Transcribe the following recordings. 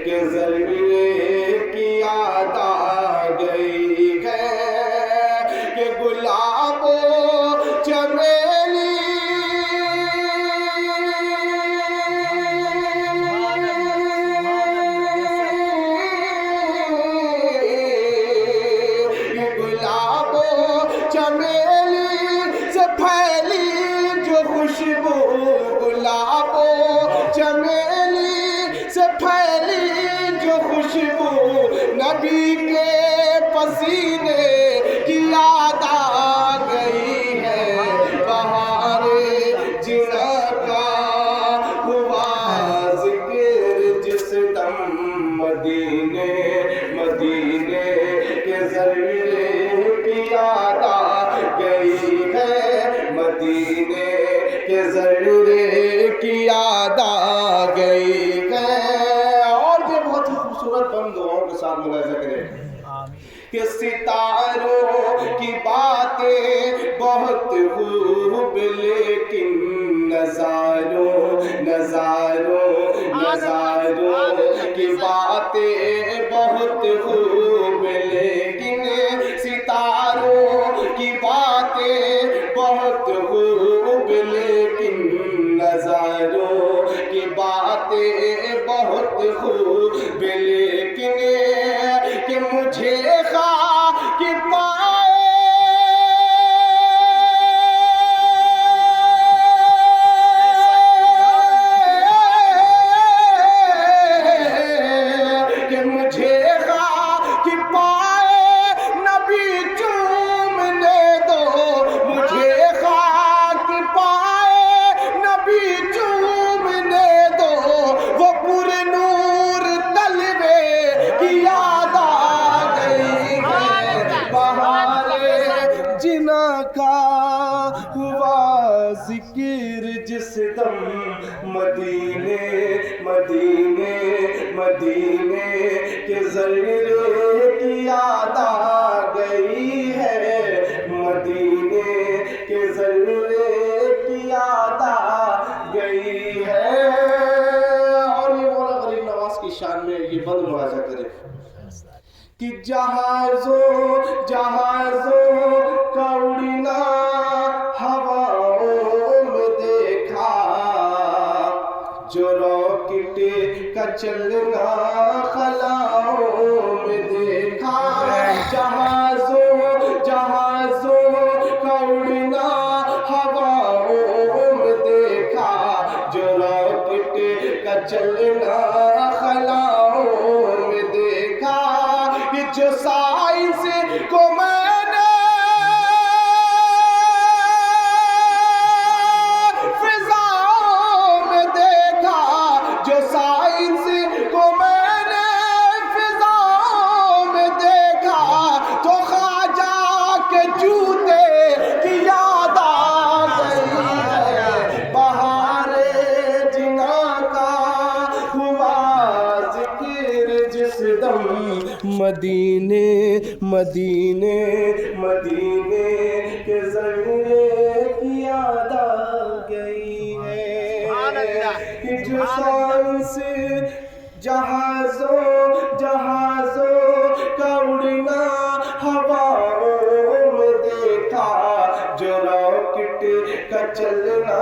کہ ذرے کی یاد آ گئی ہے کہ گلاب و چمیلی گلاب و چمیلی سے پھیلی جو خوشبو گلاب و چمیلی سے پھیلی جو خوشبو نبی کے پسینے کی یاد آ گئی ہے بہار جنا کا ہوا ذکر جس دم مدینے مدینے کے ذرے کی یاد آ گئی ہے مدینے کے ذرے کی یاد آ گئی ہے اور بھی بہت ہی خوبصورت بند دعاؤں کے ساتھ ملاحظہ کریں کہ ستاروں کی باتیں بہت خوب لیکن نظاروں کی باتیں بہت خوب لیکن ستاروں کی باتیں بہت خوب لیکن نظاروں کی باتیں بہت خوب لیکن کہ مجھے خاک پائے کہ مجھے خاک پائے نبی چومنے دو مجھے خاک پائے نبی چومنے دو وہ پر نور تلوے کی یاد آ گئی ہے بہار جنا کا ہوا ذکر جس دم مدینے مدینے مدینے کے ذرے کی یاد آ گئی ہے مدینے کے ذرے کی یاد آ گئی ہے اور یہ مولا غریب نواز کی شان میں یہ بند ملاحظہ کرے کہ جہازوں کا اڑنا ہواؤں میں دیکھا جو راکٹ کا چلنا خلاؤں میں دیکھا جہازوں کا اڑنا ہواؤں میں دیکھا جو راکٹ کا چلنا خلاؤں میں دیکھا کہ جو سائنس کو میں نے فضاؤں میں دیکھا جو سائنس کو میں نے فضاؤں میں دیکھا تو خواجہ کے جوتے کی یاد آ گئی ہے بہار جنا کا ہوا ذکر جس دم مدینے مدینے مدینے کے ذرے کی یاد آ گئی ہے کہ جو سائنس جہازوں کا اڑنا ہواؤں میں دیکھا جو راکٹ کا چلنا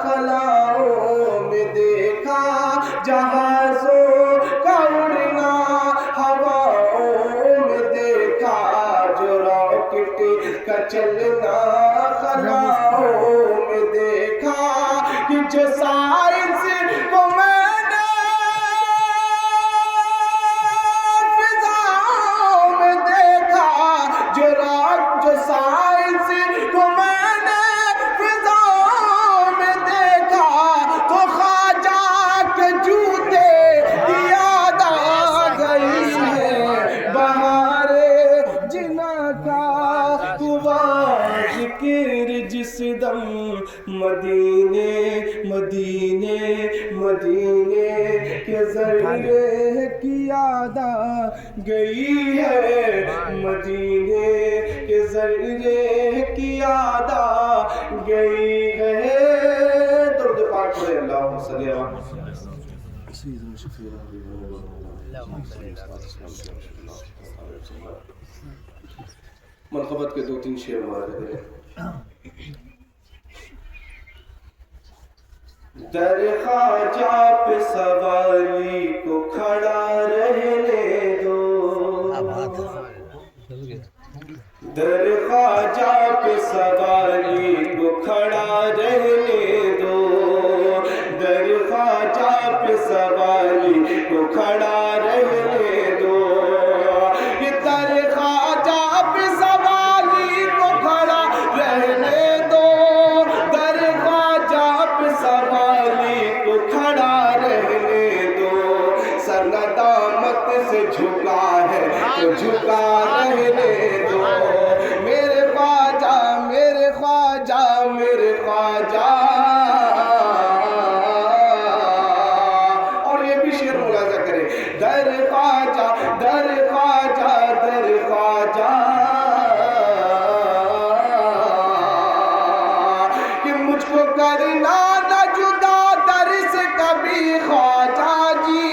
خلاؤں میں دیکھا جہازوں کا اڑنا ہواؤں میں دیکھا جو راکٹ کا چلنا خلاؤں میں دیکھا کہ جو سائنس کو میں نے فضاؤں میں دیکھا جو سائنس کو میں نے فضاؤں میں دیکھا تو خواجہ کے جوتے کی یاد آ گئی ہے بہار جنا کا ہوا ذکر جس دم مدینے مدینے مدینے کے ذرے کی یاد آ گئی ہے مدینے کے ذرے کی یاد آ گئی ہے درود پاک پڑھیں اللہم صلی اللہ علیہ وسلم منقبت کے 2-3 شعر مارے دے. در خواجہ پہ سوالی کو کھڑا رہنے دو، در خواجہ پہ سوالی کو کھڑا رہنے دو، در خواجہ پہ سوالی کو کھڑا رہنے دو، یہ در خواجہ پہ سوالی کو کھڑا رہنے دو، در خواجہ پہ سوالی کو کھڑا رہنے دو، سر ندامت سے جھکا ہے تو جھکا رہنے دو، میرے خواجہ میرے خواجہ میرے خواجہ. اور یہ بھی شعر ملاحظہ کریں، در خواجہ در خواجہ در خواجہ، کہ مجھ کو کرنا نہ جدا در سے کبھی خواجہ جی،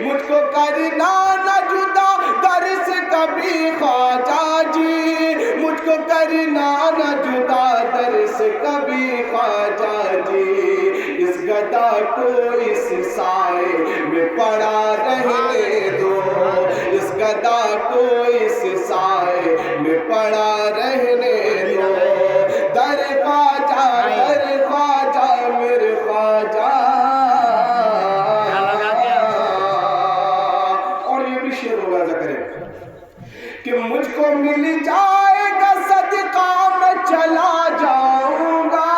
مجھ کو کرنا نہ جدا در سے کبھی خواجہ جی، مجھ کو کرنا نہ جدا در سے کبھی خواجہ جی، اس گدا کو اس سائے میں پڑا رہنے دو، اس گدا کو اس سائے میں پڑا رہنے دو، در خواجہ میرے خواجہ. اور یہ بھی شعر ملاحظہ کریں کہ مجھ کو مل جائے گا صدقہ میں چلا جاؤں گا،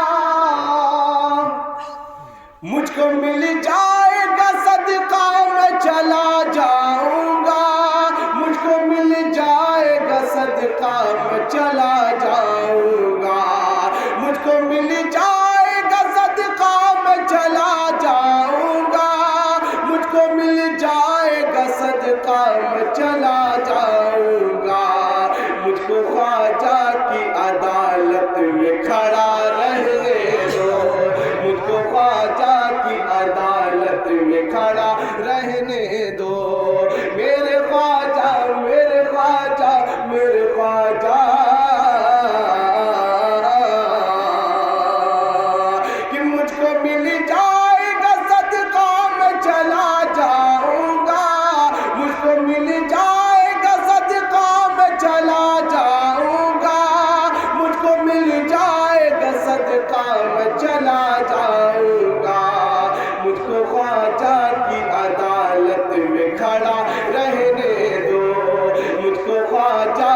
مجھ کو مل جائے گا صدقہ میں چلا جاؤں گا، مجھ کو مل جائے گا صدقہ میں چلا جاؤں گا، مجھ کو مل جائے گا صدقہ میں چلا جاؤں گا، مجھ کو مل جائے گا صدقہ میں چلا جاؤں گا، مجھ کو خواجہ کی عدالت میں کھڑا رہنے دو، مجھ کو خواجہ کی عدالت میں کھڑا رہنے دو، میرے خواجہ میرے خواجہ میرے خواجہ، کہ مجھ کو مل جائے گا صدقہ میں چلا جاؤں گا، مجھ کو مل جائے گا صدقہ میں چلا جاؤں گا، مجھ کو مل جائے گا صدقہ میں چلا جاؤں گا، مجھ کو خواجہ کی عدالت میں کھڑا رہنے دو، مجھ کو خواجہ